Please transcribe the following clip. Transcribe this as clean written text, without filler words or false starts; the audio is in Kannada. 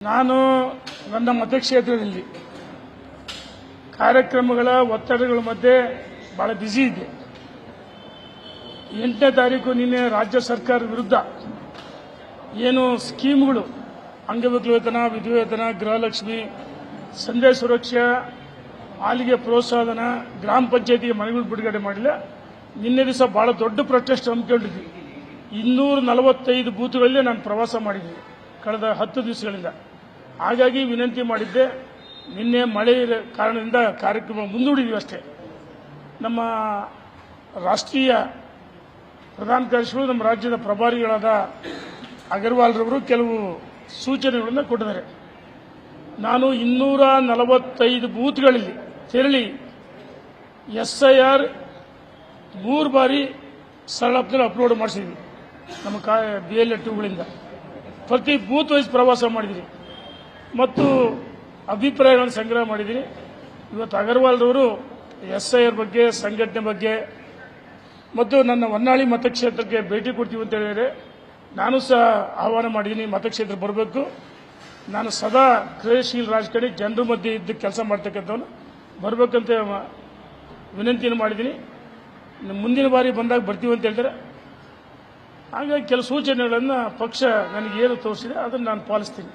ನಾನು ನನ್ನ ಮತಕ್ಷೇತ್ರದಲ್ಲಿ ಕಾರ್ಯಕ್ರಮಗಳ ಒತ್ತಡಗಳ ಮಧ್ಯೆ ಬಹಳ ಬ್ಯುಸಿ ಇದ್ದೆ. 8ನೇ ತಾರೀಕು ನಿನ್ನೆ ರಾಜ್ಯ ಸರ್ಕಾರದ ವಿರುದ್ಧ ಏನು ಸ್ಕೀಮ್ಗಳು ಅಂಗವಿಕಲ ವೇತನ, ವಿಧವಾ ವೇತನ, ಗೃಹಲಕ್ಷ್ಮಿ, ಸಂದೇಶ ಸುರಕ್ಷಾ, ಹಾಲಿಗೆ ಪ್ರೋತ್ಸಾಹನ, ಗ್ರಾಮ ಪಂಚಾಯತಿಗೆ ಮನೆಗಳು ಬಿಡುಗಡೆ ಮಾಡಿಲ್ಲ. ನಿನ್ನೆ ದಿವಸ ಬಹಳ ದೊಡ್ಡ ಪ್ರೊಟೆಸ್ಟ್ ಹಮ್ಮಿಕೊಂಡಿದ್ವಿ. 245 ಬೂತ್ಗಳಲ್ಲಿ ನಾನು ಪ್ರವಾಸ ಮಾಡಿದ್ದೀನಿ ಕಳೆದ 10 ದಿವಸಗಳಿಂದ. ಹಾಗಾಗಿ ವಿನಂತಿ ಮಾಡಿದ್ದೆ. ನಿನ್ನೆ ಮಳೆ ಕಾರಣದಿಂದ ಕಾರ್ಯಕ್ರಮ ಮುಂದೂಡಿದ್ವಿ ಅಷ್ಟೇ. ನಮ್ಮ ರಾಷ್ಟ್ರೀಯ ಪ್ರಧಾನ ಕಾರ್ಯದರ್ಶಿಗಳು, ನಮ್ಮ ರಾಜ್ಯದ ಪ್ರಭಾರಿಗಳಾದ ಅಗರ್ವಾಲ್ ರವರು ಕೆಲವು ಸೂಚನೆಗಳನ್ನು ಕೊಟ್ಟಿದ್ದಾರೆ. ನಾನು 245 ಬೂತ್ಗಳಲ್ಲಿ ತೆರಳಿ SIR 3 ಬಾರಿ ಸರಳಾಪ್ನಲ್ಲಿ ಅಪ್ಲೋಡ್ ಮಾಡಿಸಿದ್ವಿ. ನಮ್ಮ BLA2ಗಳಿಂದ ಪ್ರತಿ ಬೂತ್ ವೈಸ್ ಪ್ರವಾಸ ಮಾಡಿದ್ದೀನಿ ಮತ್ತು ಅಭಿಪ್ರಾಯಗಳನ್ನು ಸಂಗ್ರಹ ಮಾಡಿದ್ದೀನಿ. ಇವತ್ತು ಅಗರ್ವಾಲ್ ರವರು SIR ಬಗ್ಗೆ, ಸಂಘಟನೆ ಬಗ್ಗೆ ಮತ್ತು ನನ್ನ ಹೊನ್ನಾಳಿ ಮತಕ್ಷೇತ್ರಕ್ಕೆ ಭೇಟಿ ಕೊಡ್ತೀವಿ ಅಂತ ಹೇಳಿದರೆ ನಾನು ಸಹ ಆಹ್ವಾನ ಮಾಡಿದ್ದೀನಿ. ಮತಕ್ಷೇತ್ರಕ್ಕೆ ಬರಬೇಕು. ನಾನು ಸದಾ ಕ್ರಿಯಾಶೀಲ ರಾಜಕಾರಣಿ, ಜನರ ಮಧ್ಯೆ ಇದ್ದು ಕೆಲಸ ಮಾಡ್ತಕ್ಕಂಥವನು, ಬರಬೇಕಂತ ವಿನಂತಿಯನ್ನು ಮಾಡಿದ್ದೀನಿ. ಮುಂದಿನ ಬಾರಿ ಬಂದಾಗ ಬರ್ತೀವಿ ಅಂತ ಹೇಳ್ತಾರೆ. ಹಾಗಾಗಿ ಕೆಲವು ಸೂಚನೆಗಳನ್ನು ಪಕ್ಷ ನನಗೆ ಏನು ತೋರಿಸಿದೆ ಅದನ್ನು ನಾನು ಪಾಲಿಸ್ತೀನಿ.